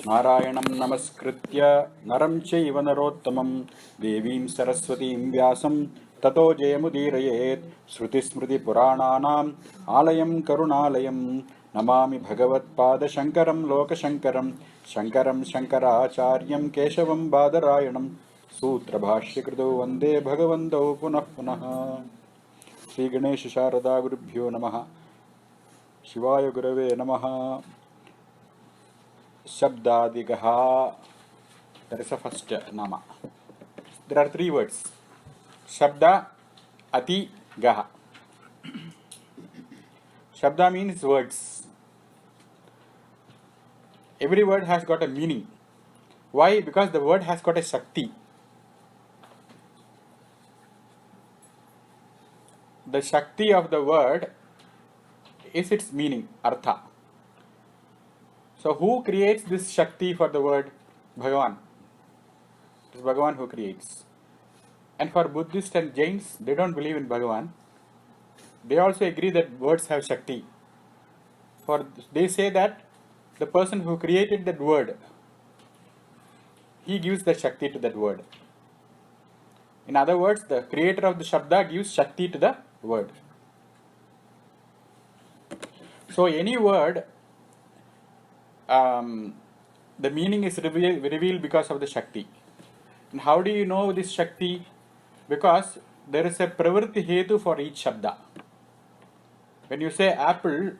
नारायणं नमस्कृत्य नरं चैव नरोत्तमं देवीं सरस्वतीं व्यासं ततो जयमुदीरयेत्। श्रुतिस्मृतिपुराणानाम् आलयं करुणालयं नमामि भगवत्पादशङ्करं लोकशङ्करं शङ्करं शङ्कराचार्यं केशवं बादरायणं सूत्रभाष्यकृतो वन्दे भगवन्तौ पुनः पुनः। श्रीगणेश शारदा गुरुभ्यो नमः। शिवाय गुरवे नमः। Shabdadigaha. That is the first nama. There are three words. Shabda, Ati, Gaha. Shabda means words. Every word has got a meaning. Why? Because the word has got a Shakti. The Shakti of the word is its meaning, Artha. So who creates this Shakti for the word? Bhagavan. It is Bhagavan who creates. And for Buddhists and Jains, they don't believe in Bhagavan. They also agree that words have Shakti. For they say that the person who created that word, he gives the Shakti to that word. In other words, the creator of the Shabda gives Shakti to the word. So any word, the meaning is revealed because of the Shakti. And how do you know this Shakti? Because there is a pravritti hetu for each Shabda. When you say apple,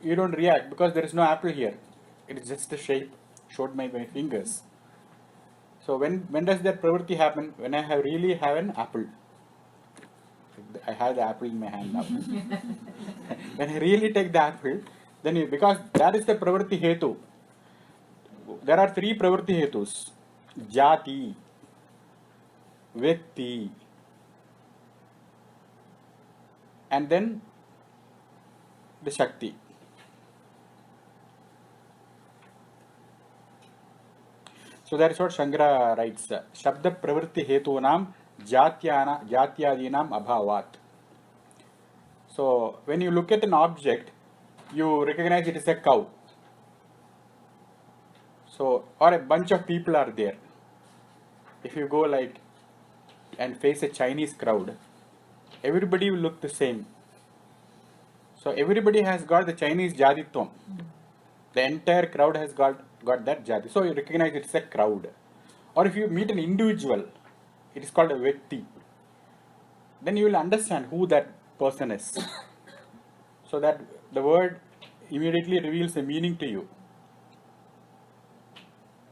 you don't react because there is no apple here. It is just a shape showed by my fingers. So when does that pravritti happen? When I really have an apple. I have the apple in my hand now. When I really take the apple, then because that is the pravritti hetu. There are three pravritti hetus: jati, vyakti, and then the Shakti. So that is what Shankara writes. Shabda pravritti hetunam jatyadinam abhavat. So when you look at an object, you recognize it is a cow. So, or a bunch of people are there. If you go like and face a Chinese crowd, everybody will look the same. So everybody has got the Chinese jatitvam. The entire crowd has got that jati. So you recognize it's a crowd. Or if you meet an individual, it is called a vyakti. Then you will understand who that person is. So that the word immediately reveals a meaning to you.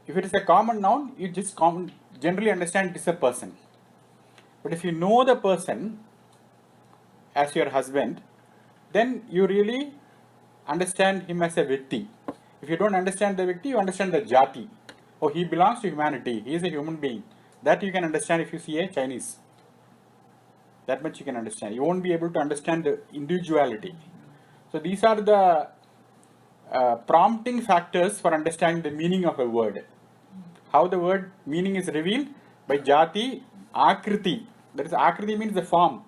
If it is a common noun, you just generally understand it is a person. But if you know the person as your husband, then you really understand him as a vyakti. If you don't understand the vyakti, you understand the jati. Oh, he belongs to humanity. He is a human being. That you can understand if you see a Chinese. That much you can understand. You won't be able to understand the individuality. So these are the prompting factors for understanding the meaning of a word. How the word meaning is revealed? By jati, akriti. That is, akriti means the form.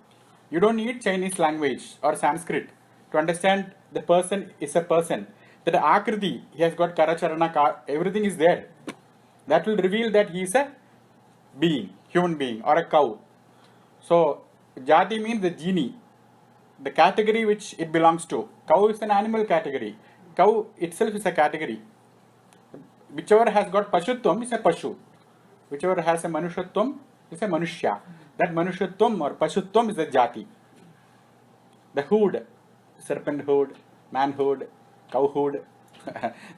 You don't need Chinese language or Sanskrit to understand the person is a person. That akriti, he has got karacharana, everything is there. That will reveal that he is a being, human being or a cow. So jati means the genie, the category which it belongs to. Cow is an animal category. Cow itself is a category. Whichever has got pashutvam is a pashu. Whichever has a manushatvam is a manushya. That manushatvam or pashutvam is a jati. The hood, serpent hood, man hood, cow hood,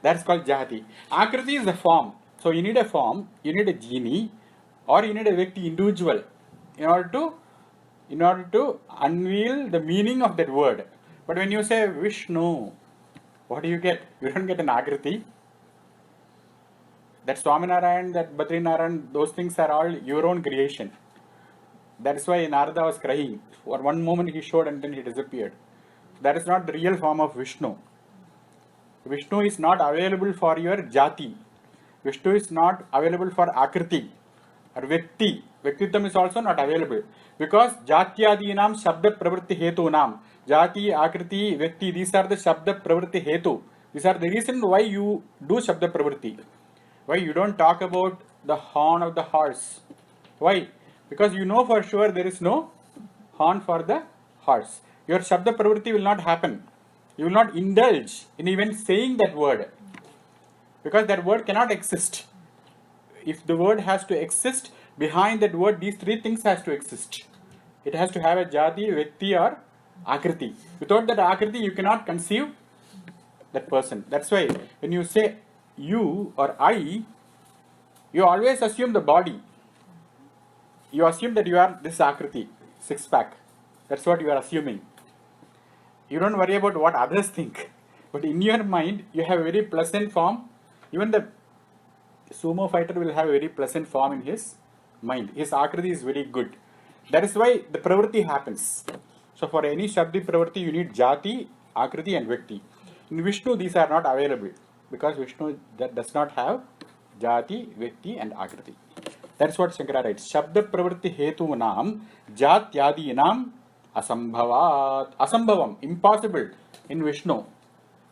that's called jati. Akriti is the form. So you need a form, you need a genie, or you need a vyakti individual in order to unveil the meaning of that word. But when you say Vishnu, what do you get? You don't get an Akriti. That Swaminarayan, that Badrinarayan, those things are all your own creation. That is why Narada was crying. For one moment he showed and then he disappeared. That is not the real form of Vishnu. Vishnu is not available for your jati. Vishnu is not available for Akriti or Vyakti. Vyaktitam is also not available. Because Jatyadinam Shabda Pravritti Hetunam. Jati, Akriti, Vyakti, these are the Shabda Pravritti Hetu. These are the reason why you do Shabda Pravritti. Why you don't talk about the horn of the horse? Why? Because you know for sure there is no horn for the horse. Your Shabda Pravritti will not happen. You will not indulge in even saying that word. Because that word cannot exist. If the word has to exist, behind that word, these three things has to exist. It has to have a jati, vyakti or akriti. Without that akriti, you cannot conceive that person. That's why when you say you or I, you always assume the body. You assume that you are this akriti, six pack. That's what you are assuming. You don't worry about what others think. But in your mind, you have a very pleasant form. Even the sumo fighter will have a very pleasant form in his mind. His akriti is very good. That is why the pravritti happens. So for any shabdi pravritti, you need jati, akriti and vyakti. In Vishnu, these are not available because Vishnu that does not have jati, vyakti and akriti. That's what Shankara writes. Shabda pravritti hetu nam jatyadi nam asambhavat. Asambhavam, impossible in Vishnu.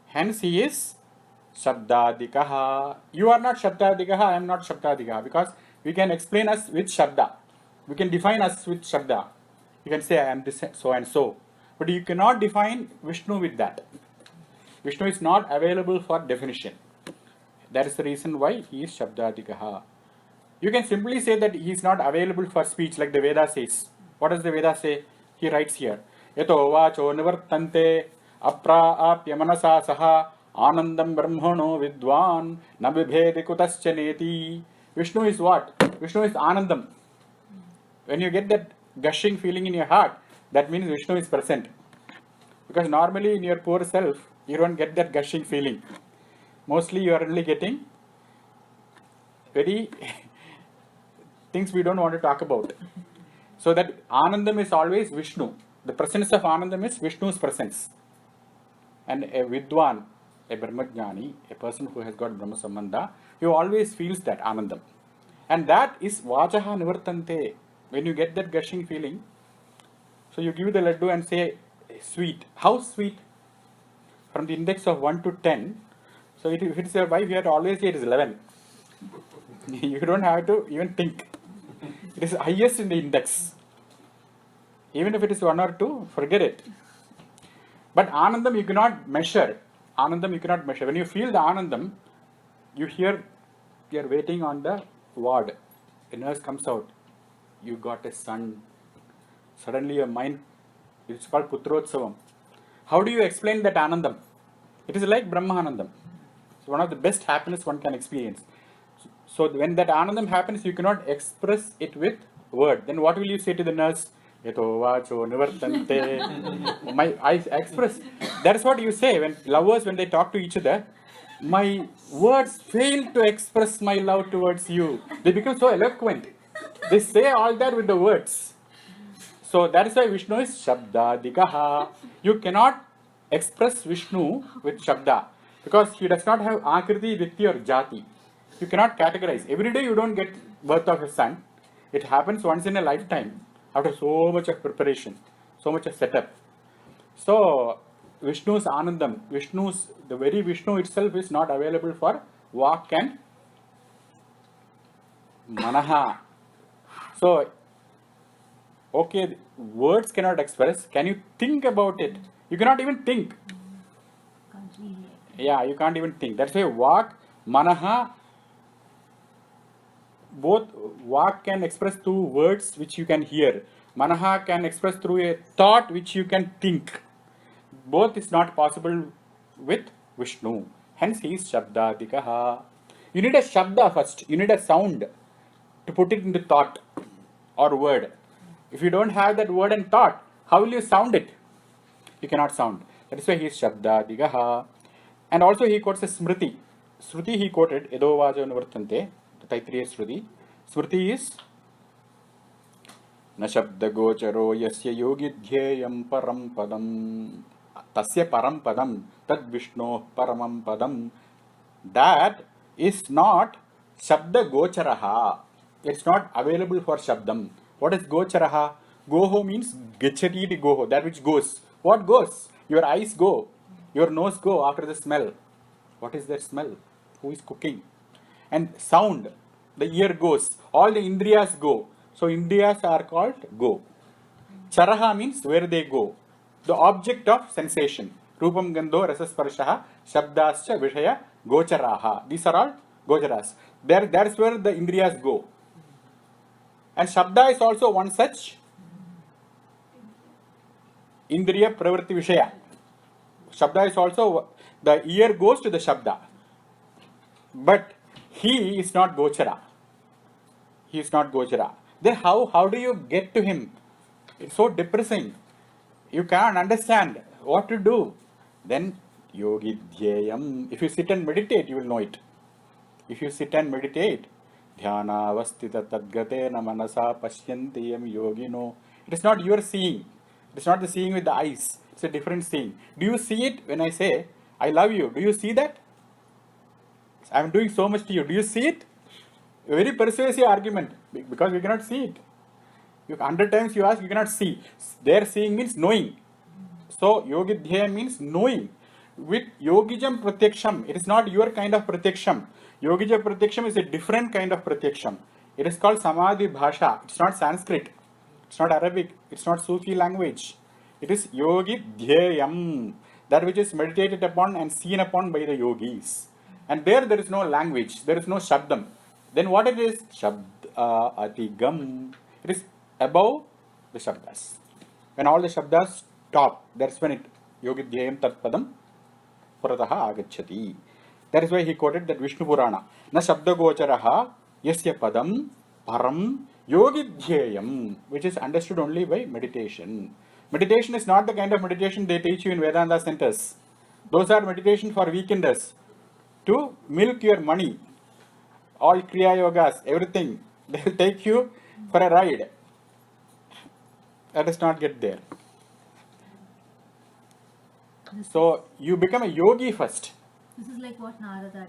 Hence he is Shabdadikaha. You are not Shabdadikaha, I am not Shabdadikaha. Because we can explain us with Shabda. We can define us with Shabda. You can say I am this so and so. But you cannot define Vishnu with that. Vishnu is not available for definition. That is the reason why he is Shabdadikaha. You can simply say that he is not available for speech like the Veda says. What does the Veda say? He writes here. Yato vacho nivartante apra apya manasa saha anandam brahmano vidwan nabibhedi kutaschaneti. Vishnu is what? Vishnu is Anandam. When you get that gushing feeling in your heart, that means Vishnu is present. Because normally in your poor self, you don't get that gushing feeling. Mostly you are only getting very things we don't want to talk about. So that Anandam is always Vishnu. The presence of Anandam is Vishnu's presence. And a Vidwan, a Brahmajnani, a person who has got Brahma Sambandha, he always feels that Anandam. And that is Vachaha Nivartante. When you get that gushing feeling, so you give the laddu and say, sweet. How sweet? From the index of 1 to 10. So if it is your wife, you have to always say it is 11. You don't have to even think. It is highest in the index. Even if it is 1 or 2, forget it. But Anandam you cannot measure. Anandam you cannot measure. When you feel the Anandam, you hear, you are waiting on the ward. A nurse comes out. You got a son. Suddenly your mind, it's called Putrotsavam. How do you explain that Anandam? It is like Brahmanandam. It's one of the best happiness one can experience. So when that Anandam happens, you cannot express it with word. Then what will you say to the nurse? Yato vacho nivartante. I express. That is what you say when lovers, when they talk to each other. My words fail to express my love towards you. They become so eloquent. They say all that with the words. So that is why Vishnu is Shabdadikaha. You cannot express Vishnu with Shabda because he does not have Akriti, Vikti or Jati. You cannot categorize. Every day you don't get birth of a son. It happens once in a lifetime after so much of preparation, so much of setup. So Vishnu's Anandam, the very Vishnu itself is not available for Vak and Manaha. So, okay, words cannot express. Can you think about it? You cannot even think. Yeah, you can't even think. That's why Vak, Manaha, both Vak can express through words which you can hear. Manaha can express through a thought which you can think. Both is not possible with Vishnu. Hence he is Shabdadikaha. You need a Shabda first. You need a sound to put it into thought or word. If you don't have that word and thought, how will you sound it? You cannot sound. That is why he is Shabdadikaha. And also he quotes a Smriti. Smriti he quoted, Edo Vajo Nivartante, the Taittiriya Smriti. Smriti is Na Shabda Gocharo Yasya Yogi Dhyayam Param Padam Tasya Param Padam Tad Vishno Paramam Padam. That is not Shabda Gocharaha. It's not available for Shabdam. What is Gocharaha? Goho means Gachati Goho, that which goes. What goes? Your eyes go. Your nose go after the smell. What is that smell? Who is cooking? And sound, the ear goes, all the indriyas go. So indriyas are called go. Charaha means where they go. The object of sensation. Rupam gandho rasasparshaha shabdascha vishaya gocharaha. These are all gocharas. That's where the indriyas go. And shabda is also one such indriya pravritti vishaya. Shabda is also, the ear goes to the shabda. But he is not gochara. He is not gochara. Then how do you get to him? It's so depressing. You can't understand what to do. Then yogi dhyayam. If you sit and meditate, you will know it. If you sit and meditate, dhyana avastita tadgatena manasa pashyantiyam yogino. It is not your seeing. It is not the seeing with the eyes. It's a different seeing. Do you see it when I say, I love you? Do you see that? I am doing so much to you. Do you see it? A very persuasive argument, because you cannot see it. 100 times you ask, you cannot see. There seeing means knowing. So yogi dhyaya means knowing. With yogijam pratyaksham, it is not your kind of pratyaksham. Yogija pratyaksham is a different kind of pratyaksham. It is called samadhi bhasha. It's not Sanskrit. It's not Arabic. It's not Sufi language. It is yogi dhyayam, that which is meditated upon and seen upon by the yogis. And there is no language. There is no shabdam. Then what it is? Shabda atigam. It is above the shabdas. When all the shabdas stop, that's when it yogi dhyayam tat padam purataha agacchati. That is why he quoted that Vishnu Purana. Na shabda gocharaha yasya padam param yogi dhyayam, which is understood only by meditation. Meditation is not the kind of meditation they teach you in Vedanta centers. Those are meditation for weekenders. To milk your money. All Kriya Yogas, everything. They will take you for a ride. Let us not get there. So you become a yogi first. This is like what Narada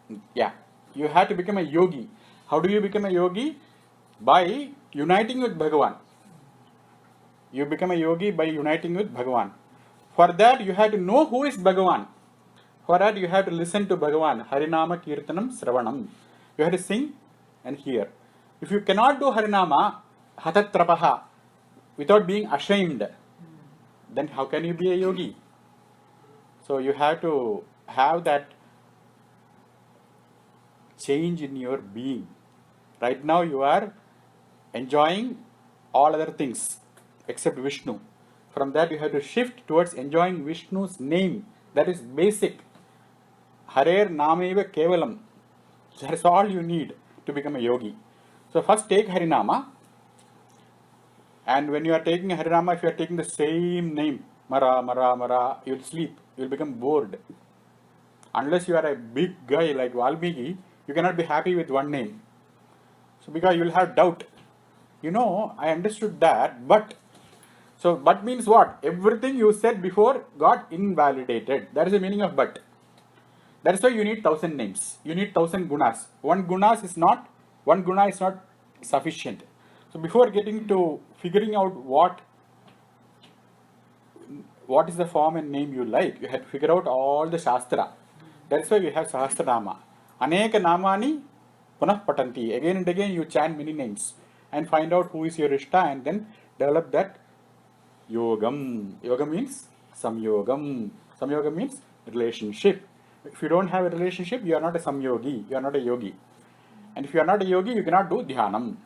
did. Yeah. You have to become a yogi. How do you become a yogi? By uniting with Bhagavan. You become a yogi by uniting with Bhagavan. For that you have to know who is Bhagavan. For that you have to listen to Bhagavan. Harinama Kirtanam Sravanam. You have to sing and hear. If you cannot do Harinama, Hatatrapaha, without being ashamed, then how can you be a yogi? So you have to have that change in your being. Right now you are enjoying all other things except Vishnu. From that you have to shift towards enjoying Vishnu's name. That is basic. Harer nameva kevalam. That's all you need to become a yogi. So first take Harinama. And when you are taking Harinama, if you are taking the same name, Mara, Mara, Mara, you will sleep. You will become bored. Unless you are a big guy like Valmiki, you cannot be happy with one name. So because you will have doubt. I understood that, but. So, but means what? Everything you said before got invalidated. That is the meaning of but. That is why you need 1000 names. You need 1000 gunas. One guna is not sufficient. So before getting to figuring out what is the form and name you like, you have to figure out all the Shastra. That's why we have Sahasranama. Aneka namani punah patanti. Again and again you chant many names and find out who is your Ishta and then develop that Yogam. Yoga means Samyogam. Samyoga means relationship. If you don't have a relationship, you are not a Samyogi. You are not a yogi. And if you are not a yogi, you cannot do Dhyanam.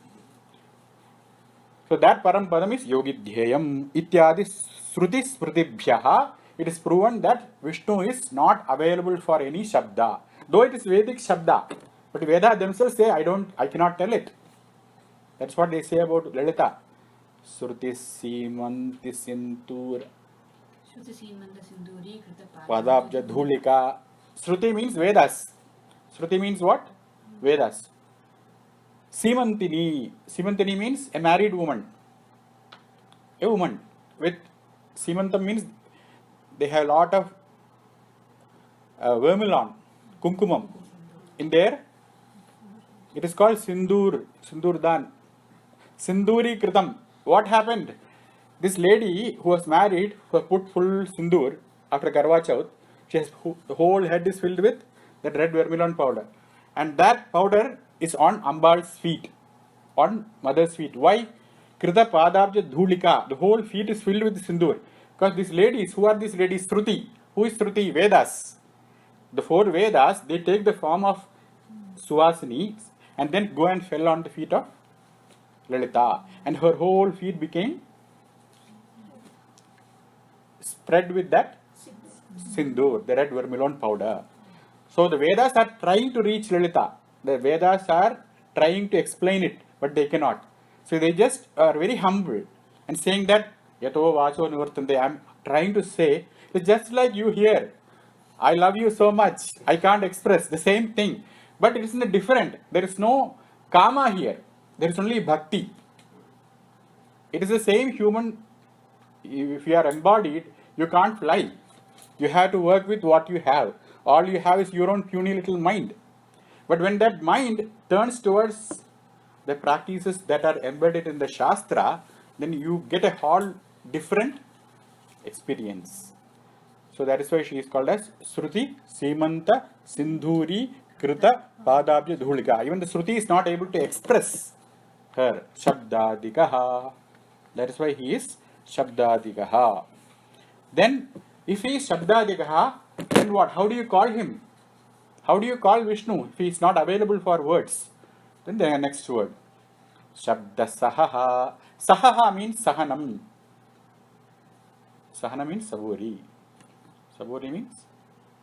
So that Param Padam is Yogi Dhyayam. Ityadi Sruti Smritibhyaha. It is proven that Vishnu is not available for any Shabda. Though it is Vedic Shabda. But Veda themselves say, I cannot tell it. That's what they say about Lalita. Sruti Simanti Sintur Padabja Dhulika. Shruti means Vedas. Shruti means what? Vedas. Simantini. Simantini means a married woman. A woman. With Simantam means they have a lot of vermilion, kumkumam. In there, it is called Sindur, Sindurdan. Sinduri Kritam. What happened? This lady who was married, who put full Sindur after Karwa Chauth, the whole head is filled with that red vermilion powder. And that powder is on Ambal's feet, on mother's feet. Why? Krita Padabja Dhulika. The whole feet is filled with sindur. Because these ladies, who are these ladies? Shruti. Who is Shruti? Vedas. The 4 Vedas, they take the form of Suhasini and then go and fell on the feet of Lalita. And her whole feet became spread with that sindur, the red vermilion powder. So the Vedas are trying to reach Lalita. The Vedas are trying to explain it, but they cannot. So they just are very humble and saying that Yato Vacho Nivartante. I am trying to say, it's just like you here. I love you so much. I can't express the same thing. But it is different. There is no kama here. There is only bhakti. It is the same human. If you are embodied, you can't fly. You have to work with what you have. All you have is your own puny little mind. But when that mind turns towards the practices that are embedded in the Shastra, then you get a whole different experience. So that is why she is called as Shruti Simanta Sindhuri Krita Padabja Dhulika. Even the Shruti is not able to express her Shabdadikaha. That is why he is Shabdadikaha. Then, if he is Shabdadikaha, then what? How do you call him? How do you call Vishnu if he is not available for words? Then the next word. Shabda Sahaha. Sahaha means Sahanam. Sahana means Savuri. Savuri means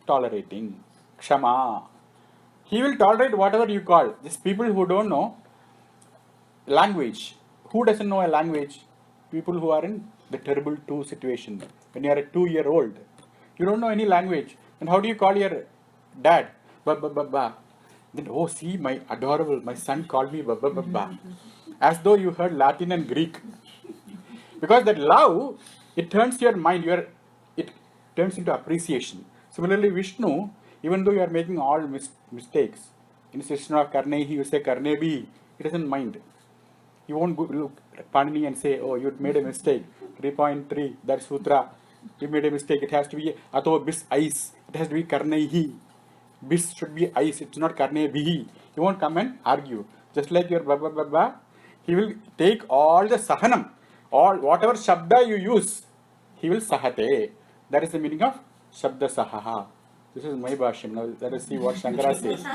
tolerating. Kshama. He will tolerate whatever you call. Just people who don't know language. Who doesn't know a language? People who are in the terrible 2 situation. When you are a 2-year-old, you don't know any language. And how do you call your dad? Ba ba ba ba. Then, oh, see, my adorable, my son called me ba ba ba ba. As though you heard Latin and Greek. Because that love, it turns your mind, it turns into appreciation. Similarly, Vishnu, even though you are making all mistakes, in session of Karnehi, you say Karnebi, he doesn't mind. You won't go look Panini and say, oh, you made a mistake. 3.3, that sutra, you made a mistake. It has to be Ato bis ice. It has to be Karnehi. Bis should be ice. It's not Karnebihi. He won't come and argue. Just like your Baba Baba, he will take all the Sahanam, all whatever Shabda you use, he will Sahate. That is the meaning of Shabda Sahaha. This is my Bhashyam. Now let us see what Shankara says.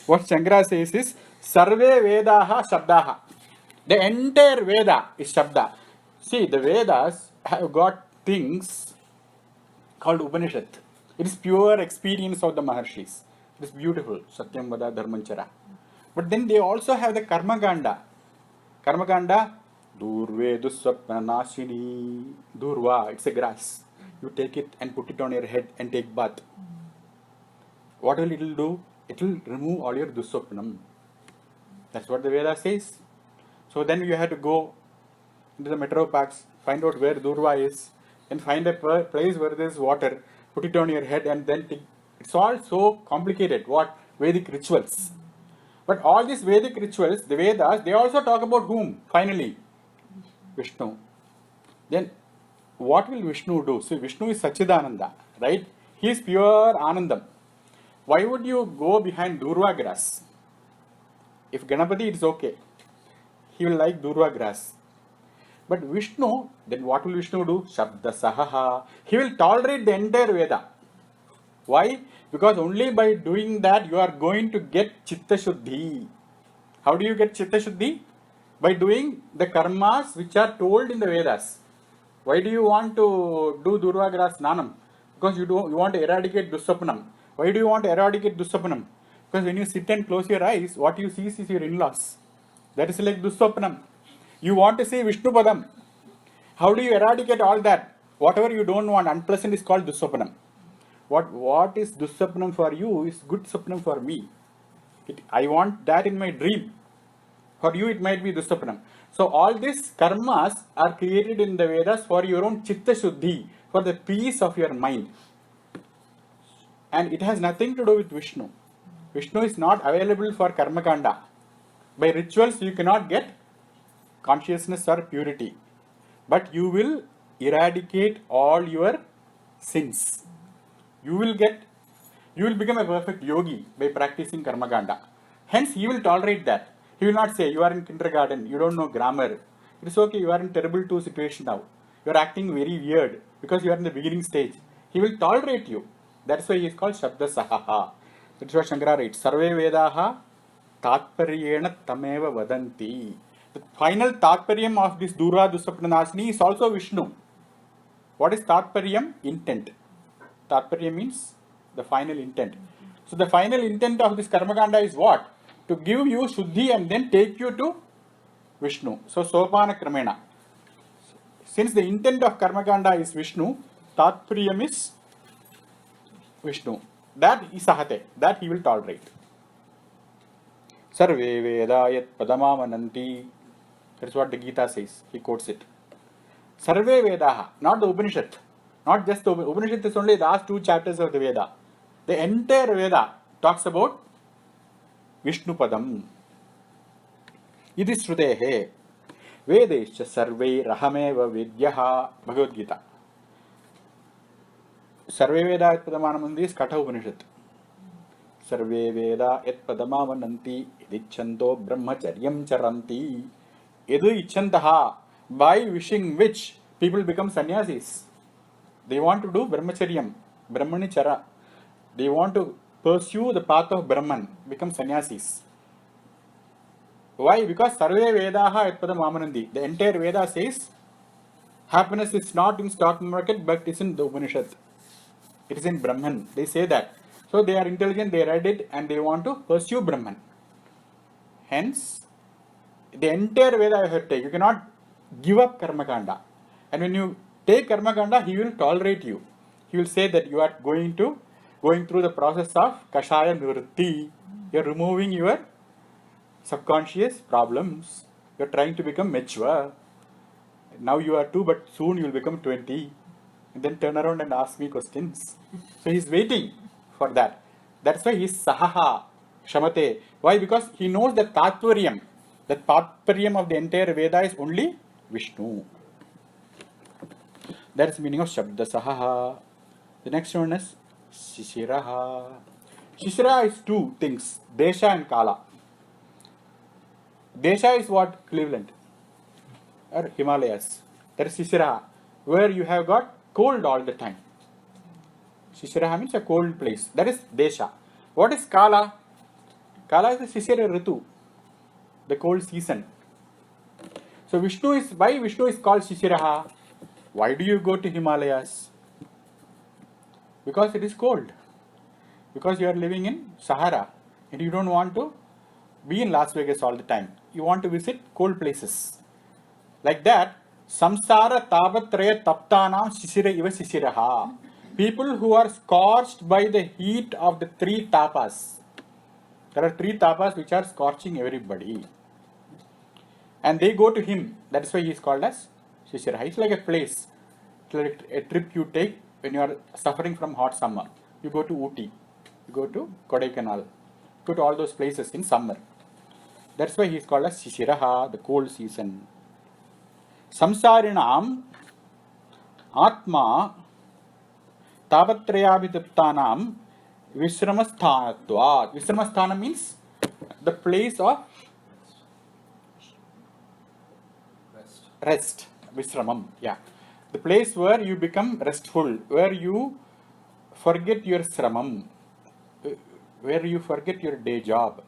What Shankara says is Sarve Vedaha Shabdaha. The entire Veda is Shabda. See, the Vedas have got things called Upanishad. It is pure experience of the Maharshis. It is beautiful. Satyam Vada Dharmanchara. But then they also have the Karma Kanda. Karma Kanda, Durve Dusvapna Nashini. Durva, it's a grass. You take it and put it on your head and take bath. What will it do? It will remove all your Dusvapnam. That's what the Veda says. So then you have to go into the metro parks, find out where Durva is, and find a place where there is water, put it on your head, and then take. It's all so complicated. What? Vedic rituals. But all these Vedic rituals, the Vedas, they also talk about whom? Finally, Vishnu. Then, what will Vishnu do? See, Vishnu is Sachidananda, right? He is pure Anandam. Why would you go behind Durva grass? If Ganapati, it's okay. He will like Durva grass. But Vishnu, then what will Vishnu do? Shabda Sahaha. He will tolerate the entire Veda. Why? Because only by doing that you are going to get Chitta Shuddhi. How do you get Chitta Shuddhi? By doing the karmas which are told in the Vedas. Why do you want to do Durva Grass Nanam? Because you want to eradicate Dusapnam. Why do you want to eradicate Dusapnam? Because when you sit and close your eyes, what you see is your in-laws. That is like Dusapnam. You want to see Vishnu Padam. How do you eradicate all that? Whatever you don't want, unpleasant, is called Dusapnam. What is Dusapnam for you is good Sapnam for me. I want that in my dream. For you it might be Dusapnam. So all these karmas are created in the Vedas for your own Chitta Shuddhi, for the peace of your mind. And it has nothing to do with Vishnu. Vishnu is not available for Karma Kanda. By rituals you cannot get consciousness or purity. But you will eradicate all your sins. You will You will become a perfect yogi by practicing Karmakanda. Hence, he will tolerate that. He will not say, you are in kindergarten, you don't know grammar. It is okay, you are in terrible two situation now. You are acting very weird because you are in the beginning stage. He will tolerate you. That's why he is called Shabda Sahaha. That's what Shankara writes. Sarve Vedaha Tatparyena Tameva Vadanti. The final Tatparyam of this Dura Dusapranasini is also Vishnu. What is Tatparyam? Intent. Tatparya means the final intent. So the final intent of this Karmakanda is what? To give you Shuddhi and then take you to Vishnu. So Sopana Kramena. Since the intent of Karmakanda is Vishnu, Tatparyam is Vishnu. That is Sahate. That he will tolerate. Sarve Vedayat Padamamananti. That's what the Gita says. He quotes it. Sarve Vedaha, not the Upanishad. Not just the Upanishad is only the last 2 chapters of the Veda. The entire Veda talks about Vishnu Padam. Iti Shrutehe. Vedescha Sarve Rahameva Vidyaha. Bhagavad Gita. Sarve Veda et Padamamananti is Katha Upanishad. Sarve Veda et Padamamananti idichanto brahmacharyam charanti. Idu ichantaha. By wishing which people become sannyasis. They want to do brahmacharyam, brahmanichara. They want to pursue the path of Brahman, become sannyasis. Why? Because Sarve Vedaha et Padamamananti. The entire Veda says happiness is not in stock market but is in the Upanishad. It is in Brahman. They say that. So they are intelligent, they read it and they want to pursue Brahman. Hence, the entire Veda you have to take. You cannot give up Karmakanda. And when you take Karmakanda, he will tolerate you. He will say that you are going through the process of Kashaya Nivritti. You are removing your subconscious problems. You are trying to become mature. Now you are 2, but soon you will become 20. And then turn around and ask me questions. So he is waiting for that. That's why he is Sahaha, Shamate. Why? Because he knows the Tatvaryam. The Tatparyam of the entire Veda is only Vishnu. That is the meaning of Shabda Sahaha. The next one is Shishiraha. Shishira is 2 things, Desha and Kala. Desha is what? Cleveland or Himalayas. That is Shishiraha, where you have got cold all the time. Shishiraha means a cold place. That is Desha. What is Kala? Kala is the Shishira Ritu, the cold season. So why Vishnu is called Shishiraha? Why do you go to Himalayas? Because it is cold. Because you are living in Sahara and you don't want to be in Las Vegas all the time. You want to visit cold places. Like that, Samsara Tabatraya Taptanam Shishira Iva Shishiraha. People who are scorched by the heat of the 3 tapas. There are 3 tapas which are scorching everybody. And they go to him. That is why he is called as Shishiraha. It's like a place. It's like a trip you take when you are suffering from hot summer. You go to Ooty. You go to Kodaikanal. You go to all those places in summer. That's why he is called as Shishiraha, the cold season. Samsarinam Atma Tabatrayabhitaptanam Visramasthanattvat. Visramasthana means the place of rest. Visramam. Yeah. The place where you become restful, where you forget your sramam, where you forget your day job.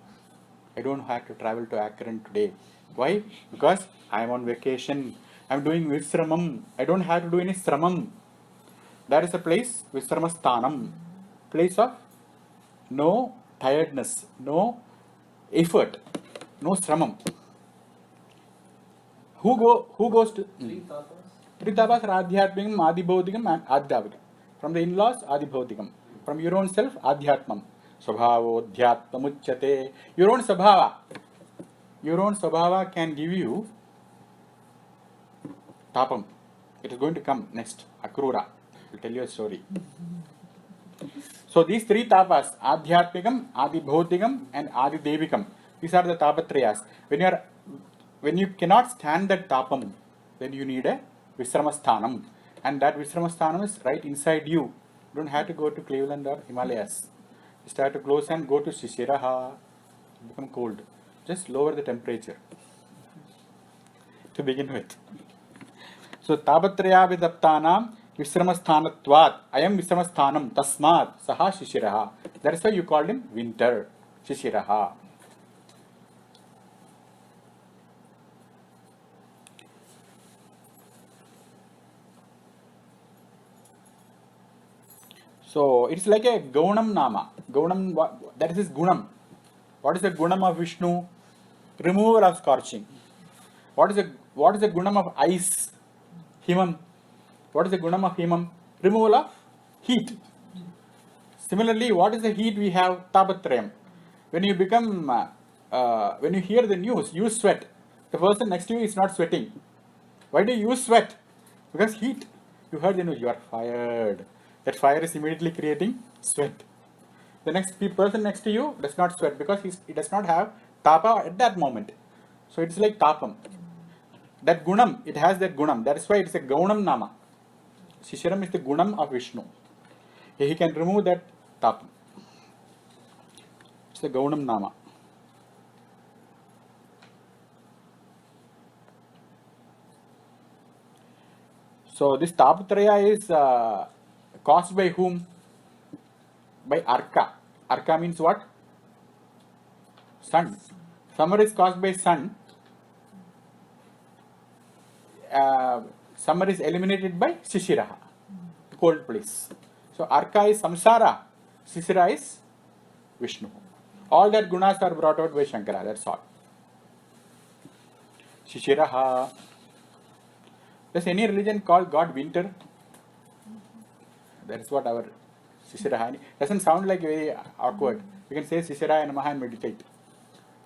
I don't have to travel to Akron today. Why? Because I am on vacation. I am doing Visramam. I don't have to do any sramam. That is a place, Visramasthanam. Place of no tiredness, no effort, no sramam. Who goes to 3 tapas? 3 tapas are Adhyatmikam, Adibhautikam and Adhyavikam. From the in-laws, Adibhautikam. From your own self, Adhyatmam. Svabhavo Dhyatmamuchyate. Your own Svabhava can give you tapam. It is going to come next. Akrura. I will tell you a story. So these 3 tapas, Adhyatmikam, Adibhautikam and Adidevikam. These are the tapatrayas. When you cannot stand that tapam, then you need a Visramasthanam. And that Visramasthanam is right inside you. You don't have to go to Cleveland or Himalayas. Start to close and go to Shishiraha. Become cold. Just lower the temperature to begin with. So Tabatraya Vidaptanam Visramasthanatvat. I am Visramasthanam Tasmat Saha Shishiraha. That is why you called him winter. Shishiraha. So it's like a Gaunam Nama. Gaunam, that is his Gunam. What is the Gunam of Vishnu? Removal of scorching. What is the Gunam of ice? Himam. What is the Gunam of Himam? Removal of heat. Similarly, what is the heat we have? Tabatrayam. When you become, when you hear the news, you sweat. The person next to you is not sweating. Why do you sweat? Because heat. You heard the news, you are fired. That fire is immediately creating sweat. The person next to you does not sweat because he does not have tapa at that moment. So it's like tapam. That gunam, it has that gunam. That is why it's a gaunam nama. Shishiram is the gunam of Vishnu. He can remove that tapam. It's a gaunam nama. So this Tapatraya is caused by whom? By Arka. Arka means what? Sun. Summer is caused by sun. Summer is eliminated by Shishiraha, the cold place. So Arka is Samsara. Shishira is Vishnu. All that gunas are brought out by Shankara. That's all. Shishiraha. Does any religion call God winter? That is what our Shishirahani doesn't sound like very awkward. You can say Shishiraya Namaha and meditate.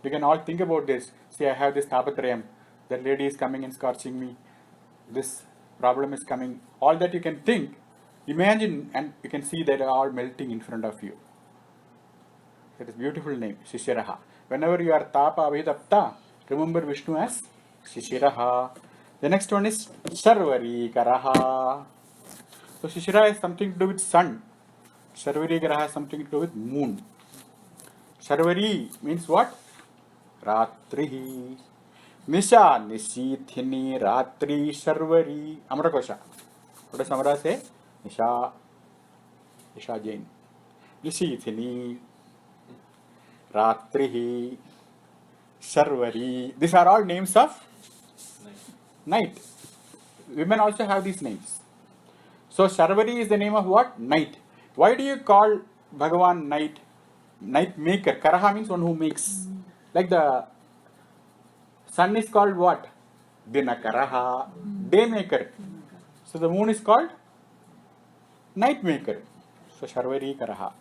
You can all think about this. See, I have this Tapatrayam. That lady is coming and scorching me. This problem is coming. All that you can think, imagine, and you can see that all melting in front of you. That is beautiful name, Shishiraha. Whenever you are Tapa Avidapta, remember Vishnu as Shishiraha. The next one is Sharvari Karaha. So Shishira has something to do with sun. Sharvari Karaha has something to do with moon. Sharvari means what? Ratrihi. Nisha Nishithini Ratri Sharvari. Amarakosha. What does Amara say? Nisha. Nisha Jain. Nishithini Ratrihi Sharvari. These are all names of night. Women also have these names. So Sharvari is the name of what? Night. Why do you call Bhagavan night? Night maker. Karaha means one who makes. Like the sun is called what? Dinakaraha. Day maker. So the moon is called night maker. So Sharvari Karaha.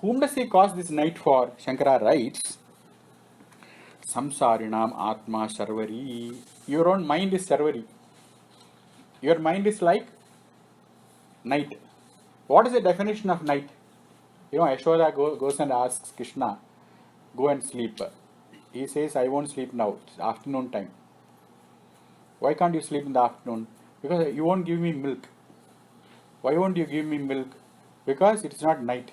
Whom does he cause this night for? Shankara writes, Samsarinam Atma Sharvari. Your own mind is Sharvari. Your mind is like night. What is the definition of night? You know, Yashoda goes and asks Krishna, go and sleep. He says, I won't sleep now. It's afternoon time. Why can't you sleep in the afternoon? Because you won't give me milk. Why won't you give me milk? Because it is not night.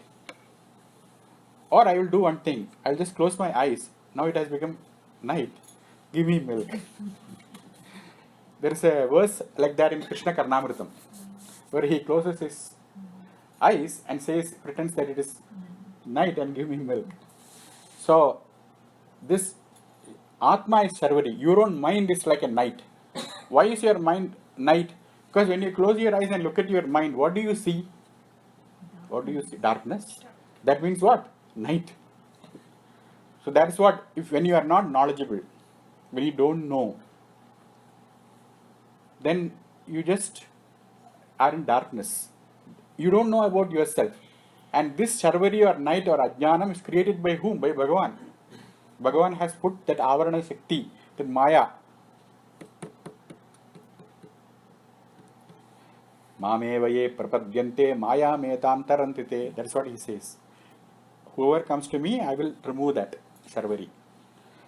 Or I will do one thing. I will just close my eyes. Now it has become night. Give me milk. There is a verse like that in Krishna Karnamritam, where he closes his eyes and pretends that it is night and give me milk. So, this Atma is Sharvari. Your own mind is like a night. Why is your mind night? Because when you close your eyes and look at your mind, what do you see? What do you see? Darkness. That means what? Night. So that is what, when you are not knowledgeable, when you don't know, then you just are in darkness. You don't know about yourself. And this Sharvari or night or Ajnanam is created by whom? By Bhagavan. Bhagavan has put that Avarana Shakti, that Maya. Mamevaye prapadyante Maya metam tarantite. That's what he says. Whoever comes to me, I will remove that Sharvari.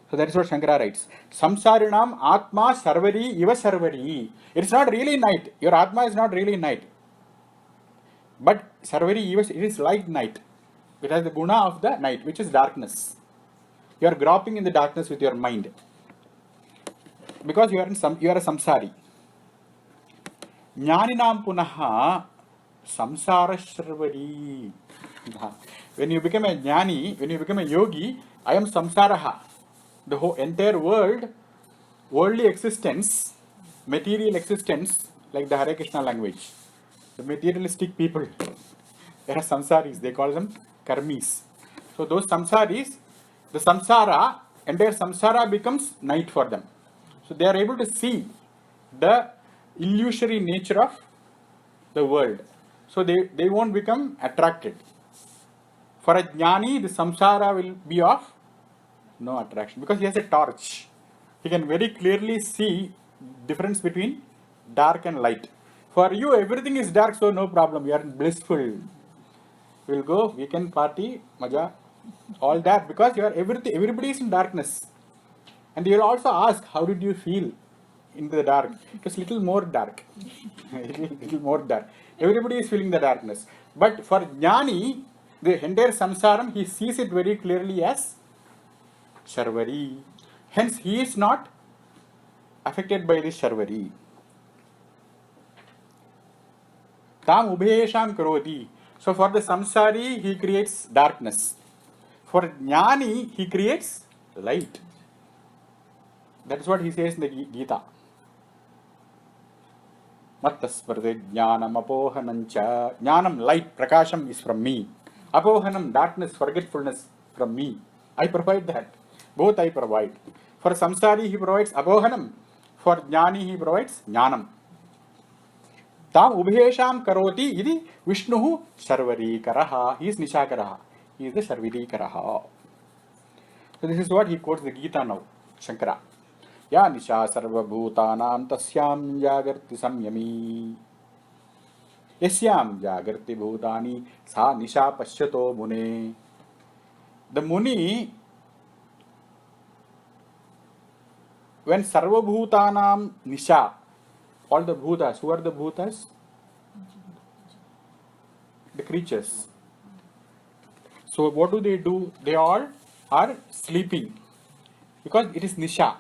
So that is what Shankara writes. Samsarinam Atma Sharvari Iva Sharvari. It's not really night. Your Atma is not really night. But Sharvari Iva, it is like night. It has the guna of the night, which is darkness. You are groping in the darkness with your mind. Because you are a samsari. Jnaninam punaha samsara sharvari. When you become a jnani, when you become a yogi, I am samsaraha. The whole entire world, worldly existence, material existence, like the Hare Krishna language, the materialistic people, there are samsaris, they call them karmis. So those samsaris, the samsara, entire samsara becomes night for them. So they are able to see the illusory nature of the world. So they won't become attracted. For a jnani, the samsara will be of no attraction because he has a torch. He can very clearly see difference between dark and light. For you, everything is dark, so no problem. You are blissful. We'll go weekend party, maja, all that because you are everything. Everybody is in darkness, and you will also ask, how did you feel in the dark? It was little more dark, little more dark. Everybody is feeling the darkness, but for jnani, the entire samsaram, he sees it very clearly as Sharvari. Hence, he is not affected by this Sharvari. Tam ubhesham karoti. So, for the samsari, he creates darkness. For jnani, he creates light. That is what he says in the Gita. Mattasparde jnanam apohanancha. Jnanam, light, prakasham is from me. Apohanam, darkness, forgetfulness from me. I provide that. Both I provide. For samsari, he provides abohanam. For jnani, he provides jnanam. Tam ubhesham karoti idi Vishnuhu Sharvari karaha. He is Nishakaraha. He is the Sharvari karaha. So this is what he quotes the Gita now. Shankara. Ya Nisha sarva bhutanam tasyam jagarti samyami. Yasyam jagarti bhutani sa Nisha pashyato mune. The Muni, when sarva bhutanam Nisha, all the bhutas, who are the bhutas? The creatures. So what do? They all are sleeping because it is Nisha.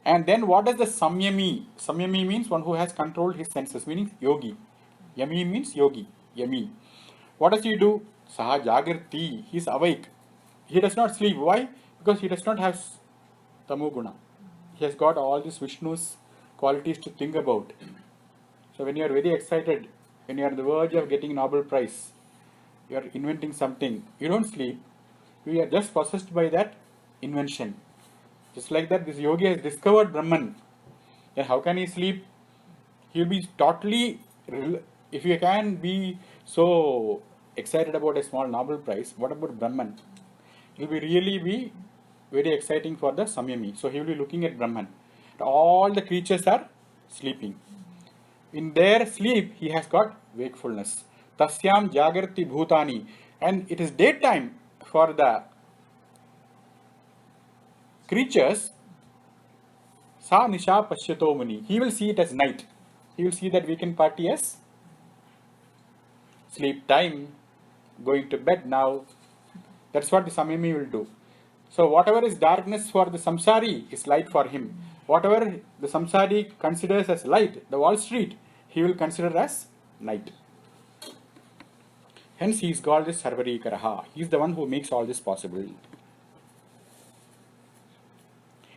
And then what does the Samyami? Samyami means one who has controlled his senses, meaning yogi. Yami means yogi. Yami. What does he do? Saha Jagarti. He is awake. He does not sleep. Why? Because he does not have Tamoguna. He has got all these Vishnu's qualities to think about. So when you are very excited, when you are on the verge of getting Nobel Prize, you are inventing something, you don't sleep. You are just possessed by that invention. Just like that, this yogi has discovered Brahman. Then how can he sleep? He will be totally, if you can be so excited about a small Nobel Prize, what about Brahman? It will really be very exciting for the Samyami. So he will be looking at Brahman. All the creatures are sleeping. In their sleep, he has got wakefulness. Tasyam jagarti bhutani. And it is daytime for the creatures. Sa nisha pashyato muni. He will see it as night. He will see that weekend party as sleep time. Going to bed now. That's what the Samyami will do. So whatever is darkness for the samsari is light for him. Whatever the samsari considers as light, the Wall Street, he will consider as night. Hence he is called as Sarvari Karaha. He is the one who makes all this possible.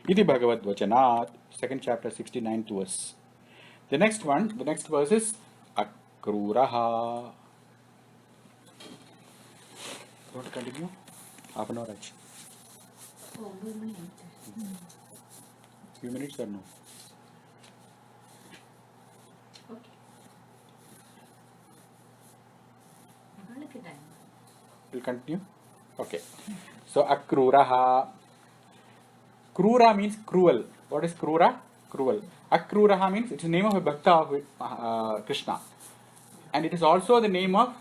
Iti Bhagavad Vachanat, 2nd chapter, 69th verse. The next verse is Akruraha. You want to continue? Half an hour actually. Few minutes or no? Okay. We'll continue? Okay. So, Akruraha. Krura means cruel. What is Krura? Cruel. Akruraha means it's the name of a bhakta of Krishna. And it is also the name of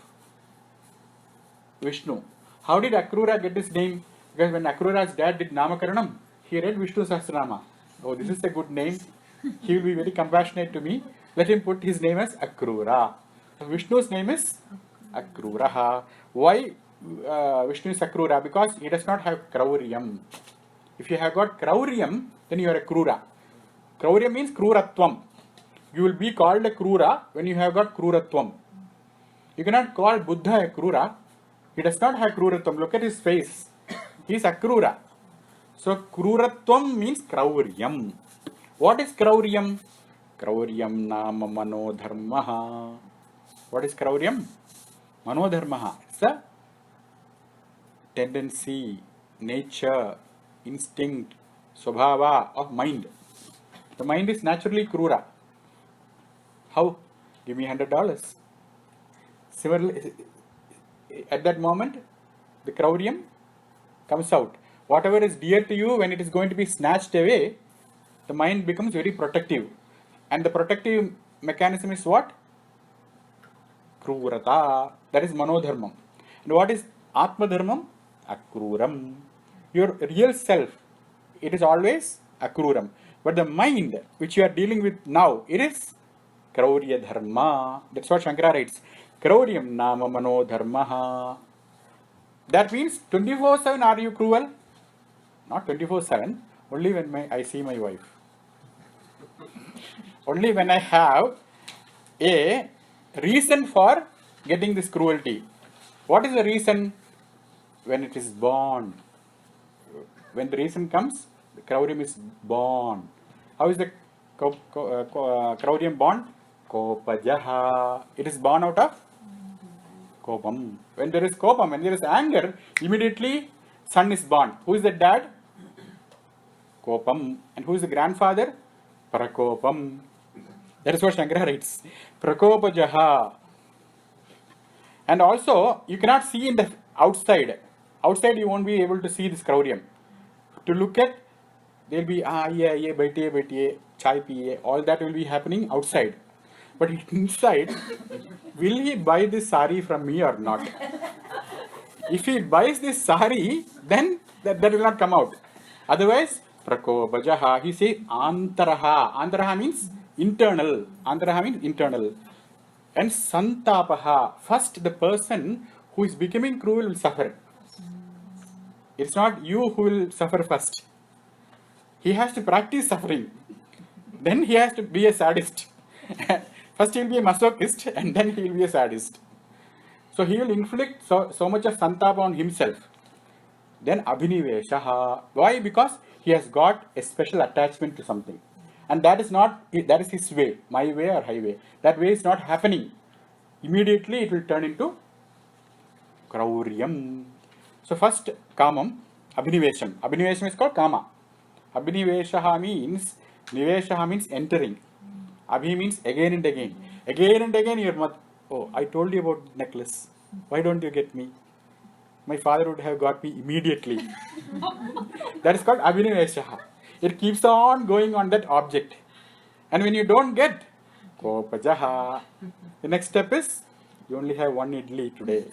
Vishnu. How did Akrura get this name? Because when Akrura's dad did Namakaranam, he read Vishnu Sahasranama. Oh, this is a good name. He will be very compassionate to me. Let him put his name as Akrura. So Vishnu's name is Akruraha. Why Vishnu is Akrura? Because he does not have Krauryam. If you have got Krauryam, then you are a Krura. Krauryam means Kruratvam. You will be called a Krura when you have got Kruratvam. You cannot call Buddha a Krura. He does not have Kruratvam. Look at his face. He is Akrura. So Kruratvam means Krauryam. What is Krauryam? Krauryam nama manodharmaha. What is Krauryam? Manodharmaha. It's a tendency, nature, instinct, swabhava of mind. The mind is naturally Krura. How? Give me $100. Similarly, at that moment, the Krauryam comes out. Whatever is dear to you, when it is going to be snatched away, the mind becomes very protective. And the protective mechanism is what? Krurata. That is Manodharmam. And what is Atma Dharmam? Akruram. Your real self, it is always Akruram. But the mind which you are dealing with now, it is Kraurya Dharma. That's what Shankara writes. Krauryam nama manodharmaha. That means 24/7 are you cruel? Not 24/7. Only when I see my wife. Only when I have a reason for getting this cruelty. What is the reason? When it is born. When the reason comes, the Krauryam is born. How is the Krauryam born? Kopajaha. It is born out of Kopam. When there is Kopam, when there is anger, immediately son is born. Who is the dad? Kopam. And who is the grandfather? Prakopam. That is what Shankara writes. Prakopajaha. And also, you cannot see in the outside. Outside, you won't be able to see this Krauryam. To look at, there will be, ye, baitiye, chai piye, all that will be happening outside. But inside, will he buy this sari from me or not? If he buys this sari, then that will not come out. Otherwise, Prakopajaha, he says Antaraha. Antaraha means internal. Antaraha means internal. And Santapaha. First, the person who is becoming cruel will suffer. It's not you who will suffer first. He has to practice suffering. Then he has to be a sadist. First he will be a masochist and then he will be a sadist. So he will inflict so much of santapa on himself. Then abhiniveshaha. Why? Because he has got a special attachment to something. And that is his way, my way or highway. That way is not happening. Immediately it will turn into Krauryam. So first Kamam, Abhinivesham. Abhinivesham is called Kama. Abhiniveshaha means, Niveshaha means entering. Abhi means again and again. Again and again your mother, oh, I told you about the necklace. Why don't you get me? My father would have got me immediately. That is called Abhiniveshaha. It keeps on going on that object. And when you don't get, Kopajaha. The next step is, you only have one idli today.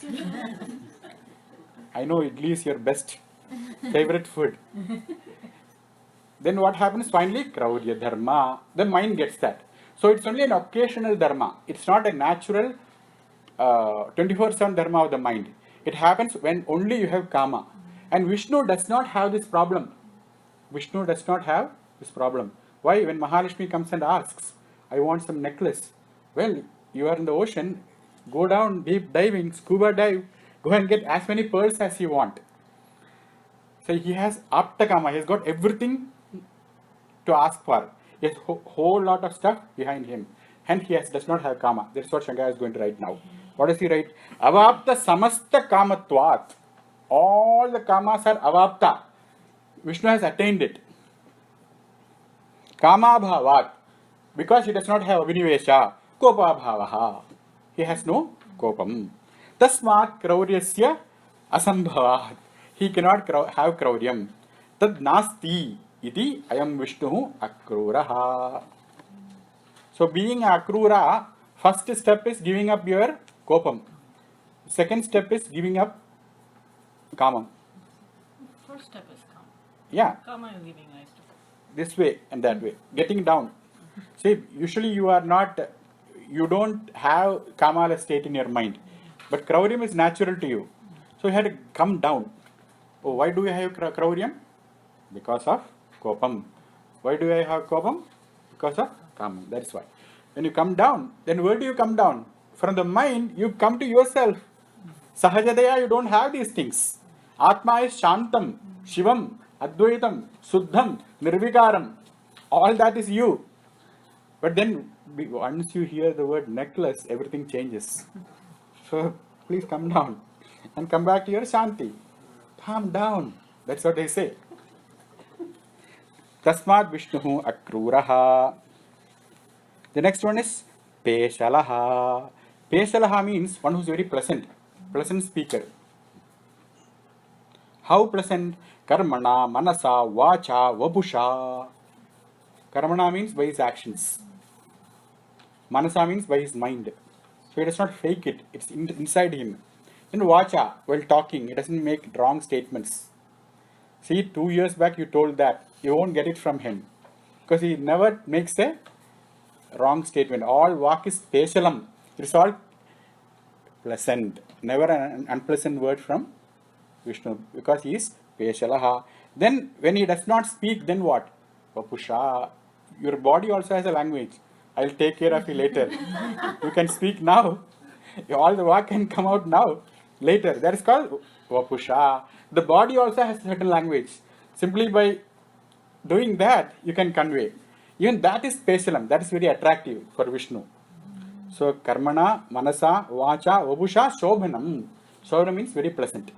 I know idli is your best, favorite food. Then what happens finally? Kraurya Dharma. The mind gets that. So it's only an occasional dharma. It's not a natural 24/7 dharma of the mind. It happens when only you have kama. And Vishnu does not have this problem. Vishnu does not have this problem. Why? When Mahalakshmi comes and asks, I want some necklace. Well, you are in the ocean. Go down, deep diving, scuba dive. Go and get as many pearls as you want. So he has aptakama. He has got everything to ask for. He has a whole lot of stuff behind him. And he does not have kama. That's what Shankara is going to write now. What does he write? Avapta samasta kamatvat. All the kamas are avapta. Vishnu has attained it. Kama bhavat. Because he does not have abhinivesha. Kopa bhavaha. He has no kopam. Tasmat krauryasya asambhavat. He cannot have krauryam. Tad nasti iti ayam Vishnu akruraha. So being akrura, first step is giving up your kopam. Second step is giving up kamam. First step is kama. Yeah. Kama is giving rise to. This way and that way. Getting down. See, usually you don't have kamala state in your mind. But krauryam is natural to you. So he had to come down. Oh, why do I have Krauriam? Because of Kopam. Why do I have Kopam? Because of Kamam. That's why. When you come down, then where do you come down? From the mind, you come to yourself. Sahajadaya, you don't have these things. Atma is Shantam, Shivam, Advaitam, Suddham, Nirvikaram. All that is you. But then, once you hear the word necklace, everything changes. So, please come down and come back to your Shanti. Calm down. That's what they say. Tasmad Vishnuhu Akruraha. The next one is Peshalaha. Peshalaha means one who's very pleasant speaker. How pleasant? Karmana, Manasa, Vacha, Vabusha. Karmana means by his actions. Manasa means by his mind. So he does not fake it, it's inside him. In Vacha, while talking, he doesn't make wrong statements. See, 2 years back you told that. You won't get it from him. Because he never makes a wrong statement. All Vak is Peshalam. It's all pleasant. Never an unpleasant word from Vishnu. Because he is Peshalaha. Then when he does not speak, then what? Vapusha. Your body also has a language. I'll take care of you later. You can speak now. All the Vak can come out now. Later. That is called Vapusha. The body also has a certain language. Simply by doing that, you can convey. Even that is Peshalam. That is very attractive for Vishnu. So, Karmana, Manasa, Vacha, Vabusha, Shobhanam. Shobhanam means very pleasant.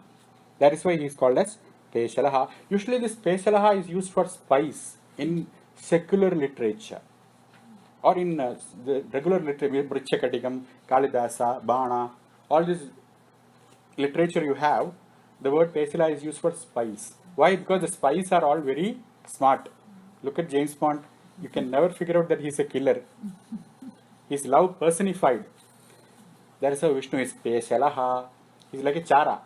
That is why he is called as Peshalaha. Usually this Peshalaha is used for spice in secular literature. Or in the regular literature, Brichakatikam, Kalidasa, Bana, all this literature you have, the word Peshala is used for spies. Why? Because the spies are all very smart. Look at James Bond. You can never figure out that he's a killer. He's love personified. That is how Vishnu is Peshalaha. He's like a chara.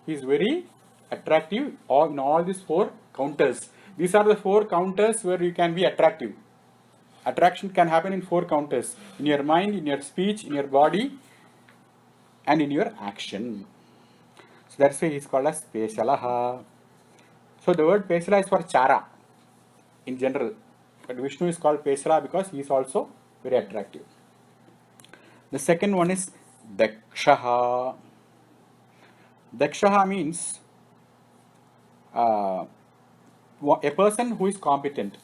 He's very attractive in all these 4 counters. These are the 4 counters where you can be attractive. Attraction can happen in 4 counters. In your mind, in your speech, in your body, and in your action. So that's why he's called as Peshalaha. So the word Peshala is for chara in general. But Vishnu is called Peshala because he is also very attractive. The second one is Dakshaha. Dakshaha means a person who is competent.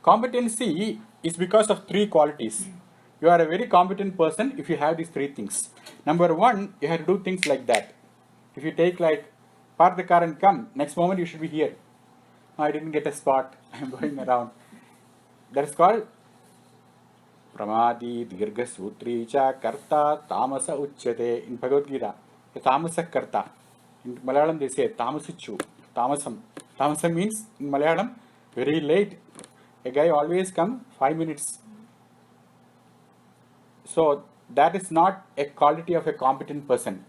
Competency is because of 3 qualities. You are a very competent person if you have these 3 things. Number 1, you have to do things like that. If you take like, park the car and come, next moment you should be here. I didn't get a spot, I am going around. That is called Pramadi Dirgha Sutri Cha Karta Tamasa Uchyate in Bhagavad Gita. A Tamasa Karta. In Malayalam they say Tamasichu, Tamasam. Tamasam means in Malayalam very late. A guy always come 5 minutes. So that is not a quality of a competent person.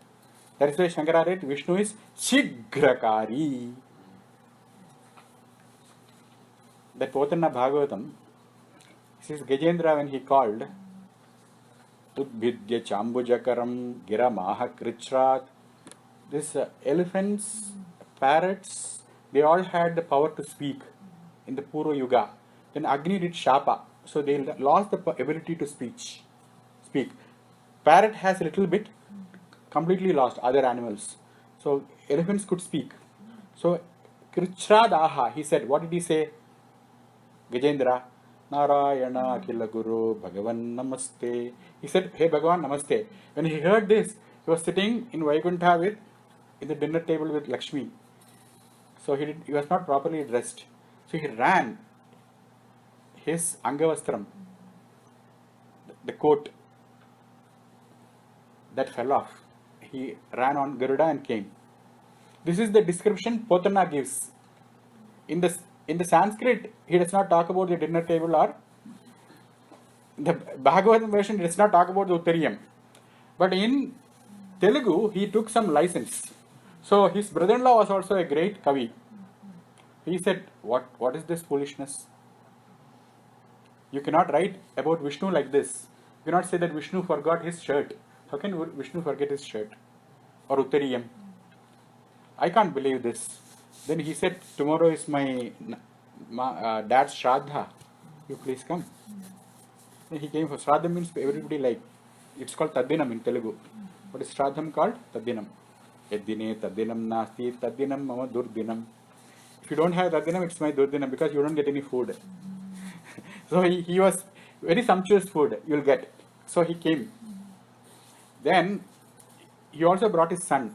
That is why Shankara said Vishnu is Shigrakari. That Potanna Bhagavatam, this is Gajendra when he called Udbhidya Chambujakaram Gira Maha Krichrat. These elephants, parrots, they all had the power to speak in the Purva Yuga. Then Agni did Shapa, so they lost the ability to speak. Parrot has a little bit, completely lost other animals. So elephants could speak. So Krichradaha, he said, what did he say? Gajendra, Narayana Akila Guru Bhagavan Namaste. He said, hey Bhagavan Namaste. When he heard this, he was sitting in Vaikuntha in the dinner table with Lakshmi. So he was not properly dressed. So he ran his Angavastram, the coat that fell off. He ran on Garuda and came. This is the description Potanna gives. In the Sanskrit, he does not talk about the dinner table, or the Bhagavatam version does not talk about the Uttariyam. But in Telugu, he took some license. So his brother-in-law was also a great Kavi. He said, what is this foolishness? You cannot write about Vishnu like this. You cannot say that Vishnu forgot his shirt. How can Vishnu forget his shirt? or Uttariyam. I can't believe this. Then he said, tomorrow is my dad's Shraddha. You please come. Then he came for Shraddha means everybody like, it's called Taddinam in Telugu. What is Shraddham called? Taddinam. Eddine Taddinam Nasti Taddinam Mama Durdinam. If you don't have Taddinam, it's my Durdinam because you don't get any food. So he was very sumptuous food you'll get. So he came. Then he also brought his son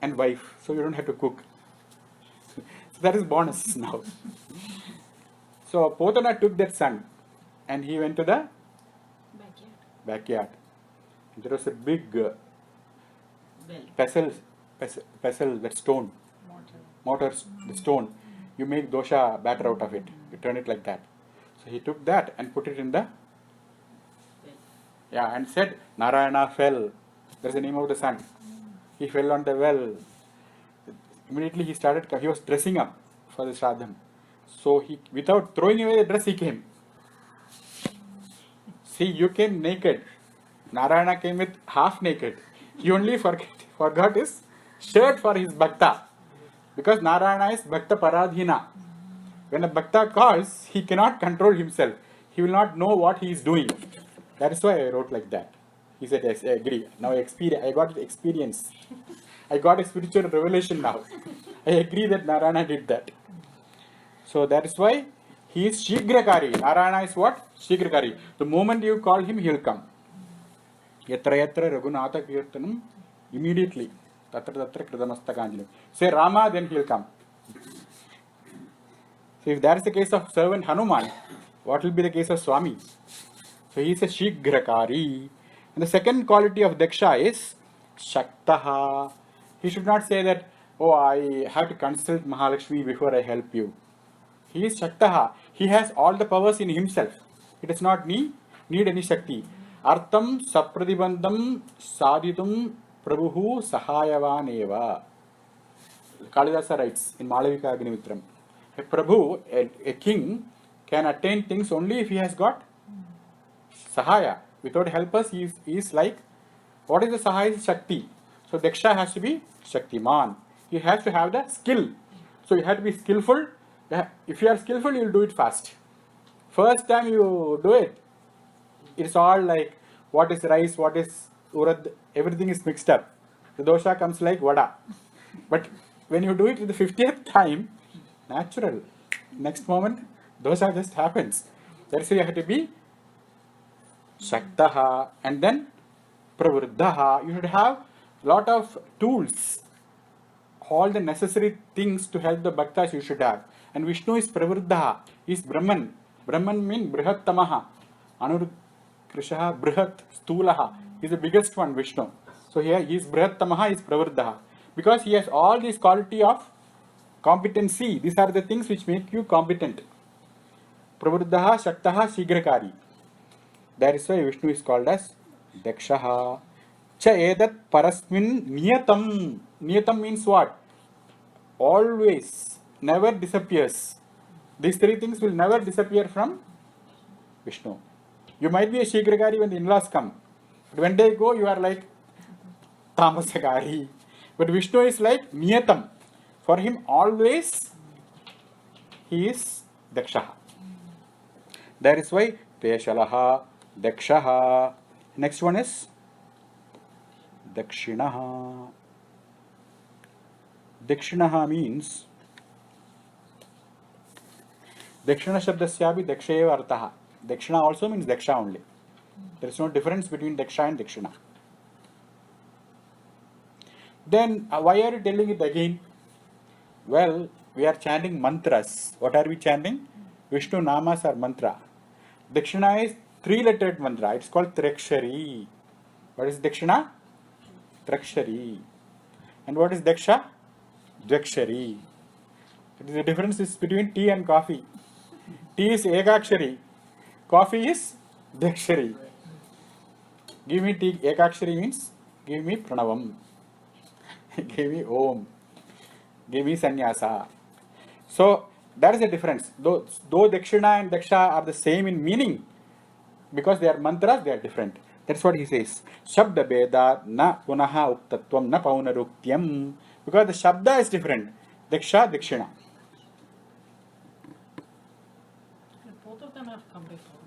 and wife, so you don't have to cook. So that is bonus now. So Potana took that son and he went to the backyard. There was a big pestle, that stone, mortar, the stone. You make dosha batter out of it. You turn it like that. So he took that and put it in the, and said, Narayana fell. That's the name of the son. He fell on the well. Immediately he was dressing up for the Shraddham. So he, without throwing away the dress, he came. See, you came naked. Narayana came with half naked. He only forgot his shirt for his bhakta. Because Narayana is bhakta paradhina. When a bhakta calls, he cannot control himself. He will not know what he is doing. That is why I wrote like that. He said, yes, I agree. Now I got experience. I got a spiritual revelation now. I agree that Narayana did that. So that is why he is Shigrakari. Narayana is what? Shigrakari. The moment you call him, he will come. Yatra yatra Raghunatha Kirtanam, immediately. Tatra tatra Kridamastakanjalam. Say Rama, then he will come. So if that is the case of servant Hanuman, what will be the case of Swami? So he is a Shigrakari. And the second quality of Daksha is Shaktaha. He should not say that, oh, I have to consult Mahalakshmi before I help you. He is Shaktaha. He has all the powers in himself. He does not need any Shakti. Artham sapradibandam sadhitum prabhuhu sahayavan eva. Kalidasa writes in Malavika Agnimitram. A Prabhu, a king, can attain things only if he has got Sahaya. Without helpers, he is like, what is the Sahaya? Shakti. So Daksha has to be Shaktiman. He has to have the skill. So you have to be skillful. If you are skillful, you will do it fast. First time you do it, it's all like, what is rice, what is urad, everything is mixed up. The dosha comes like vada. But when you do it the 50th time, natural. Next moment, dosha just happens. That's why you have to be Shaktaha and then Pravruddhaha. You should have lot of tools, all the necessary things to help the bhaktas you should have. And Vishnu is Pravruddhaha. He is Brahman. Brahman means Brihattamaha. Anurukrishaha Brihat Stulaha. He is the biggest one, Vishnu. So here he is Brihattamaha, he is Pravruddhaha. Because he has all these quality of competency. These are the things which make you competent. Pravruddhaha, Shaktaha, Shigrakari. That is why Vishnu is called as Dakshaha. Cha edat parasmin niyatam. Niyatam means what? Always. Never disappears. These three things will never disappear from Vishnu. You might be a Shigrakari when the in-laws come. But when they go, you are like Tamasakari. But Vishnu is like Niyatam. For him, always, he is Dakshaha. That is why Peshalaha, Dakshaha. Next one is Dakshinaha. Dakshinaha means Dakshina Shabdasyabi Dakshayeva Artaha. Dakshina also means Daksha only. There is no difference between Daksha and Dakshina. Then why are you telling it again? Well, we are chanting mantras. What are we chanting? Vishnu Namas are mantra. Dakshina is 3-lettered mantra. It's called Trakshari. What is Dakshina? Trakshari. And what is Daksha? Drakshari. The difference is between tea and coffee. Tea is Ekakshari. Coffee is Dakshari. Give me tea. Ekakshari means give me Pranavam. Give me Om. Give me Sannyasa. So that is the difference. Though Dakshina and Daksha are the same in meaning, because they are mantras, they are different. That's what he says. Shabda Beda na punaha uktatvam na paunarukyam. Because the Shabda is different. Diksha, Dikshina. Both of them have come before.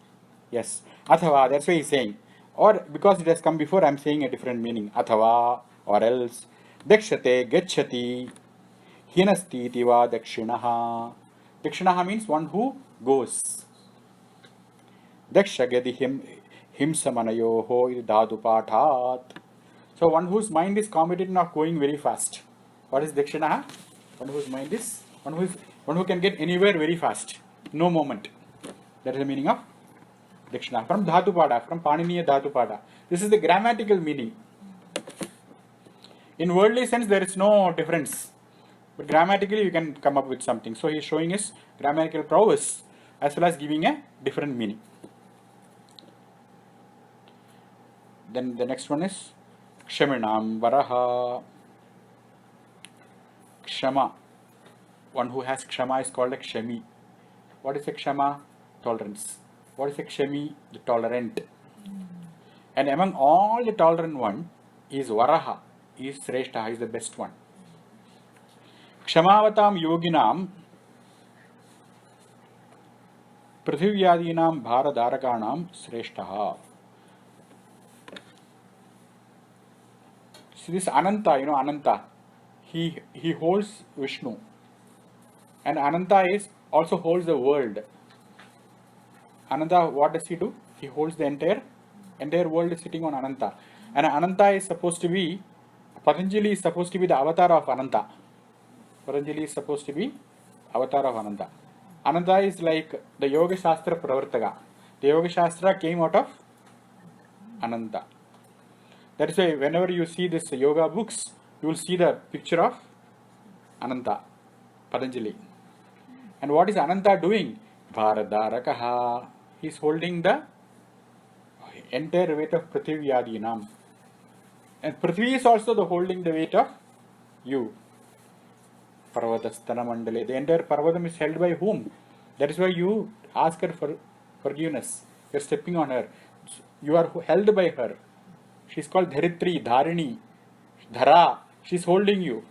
Yes. Athava, that's why he's saying. Or because it has come before, I'm saying a different meaning. Athava, or else. Dakshate, Gachati, Hinasti tiva Dakshinaha. Dakshinaha means one who goes. Dakshagadi himsamanayoho dhatu pathat. So one whose mind is committed not going very fast. What is Dakshinaha? One whose mind is one who can get anywhere very fast. No moment. That is the meaning of Dakshina. From Dhatu Pada, from Paniniya Dhatu Pada. This is the grammatical meaning. In worldly sense, there is no difference. But grammatically, you can come up with something. So he is showing his grammatical prowess as well as giving a different meaning. Then the next one is Kshaminam Varaha. Kshama. One who has Kshama is called a Kshami. What is a Kshama? Tolerance. What is a Kshami? The tolerant. And among all the tolerant one is Varaha, is Sreshta, is the best one. Kshamaavatam yoginam Prithvivyadinam Bharadarakanam Sreshtaha. See this Ananta, Ananta. He holds Vishnu. And Ananta also holds the world. Ananta, what does he do? He holds the entire world is sitting on Ananta. And Ananta is supposed to be, Patanjali is supposed to be the avatar of Ananta. Patanjali is supposed to be avatar of Ananta. Ananta is like the Yoga Shastra Pravartaka. The Yoga Shastra came out of Ananta. That is why whenever you see this yoga books, you will see the picture of Ananta, Patanjali. And what is Ananta doing? Bharadarakaha. He is holding the entire weight of Prithvivyadinam. And Prithvi is also holding the weight of you. Parvatastana Mandale. The entire Parvatam is held by whom? That is why you ask her for forgiveness. You are stepping on her. You are held by her. She is called Dharitri, Dharini, Dhara. She is holding you.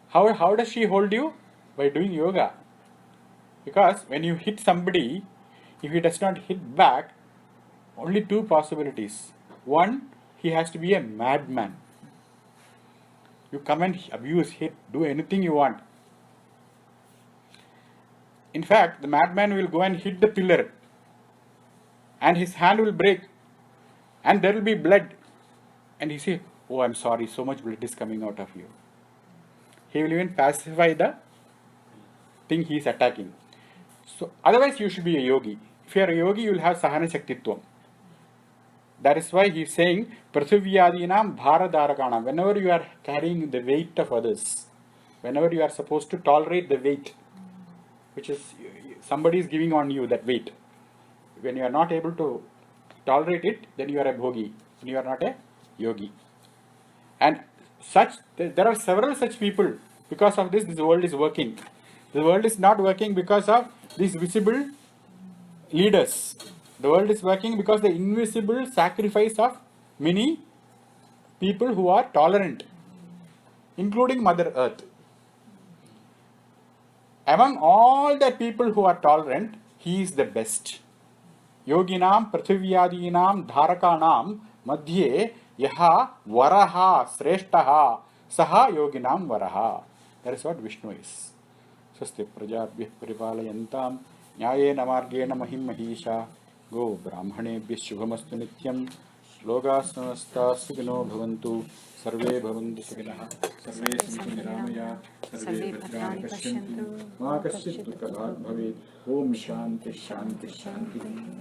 How does she hold you? By doing yoga. Because when you hit somebody, if he does not hit back, only two possibilities. One, he has to be a madman. You come and abuse, hit, do anything you want. In fact, the madman will go and hit the pillar and his hand will break and there will be blood. And he say, oh, I'm sorry, so much blood is coming out of you. He will even pacify the thing he is attacking. So, otherwise you should be a yogi. If you are a yogi, you will have Sahana Shaktitvam. That is why he is saying, Prithvivyadinam Bharadarakanam. Whenever you are carrying the weight of others, whenever you are supposed to tolerate the weight, which is somebody is giving on you that weight. When you are not able to tolerate it, then you are a bhogi. Then you are not a yogi. And there are several such people. Because of this world is working. The world is not working because of these visible leaders. The world is working because the invisible sacrifice of many people who are tolerant, including Mother Earth. Among all the people who are tolerant, he is the best. Yoginam Prithvivyadinam Dharakanam Madhye Yaha Varaha Sreshtaha Saha Yoginam Varaha. That is what Vishnu is. Swasti Prajabhyah Paripalayantam Nyayena Margena Mahim Mahisha Go Brahmanebhyah Shubhamastu Nityam Shloka Samasta Sukhino Bhavantu Sarve Bhavantu Sukhinaha Sarve Santu Niramaya Sarve Bhadrani Pashyantu Ma Kasyat Dukha Bhavet Om Shanti Shanti Shanti.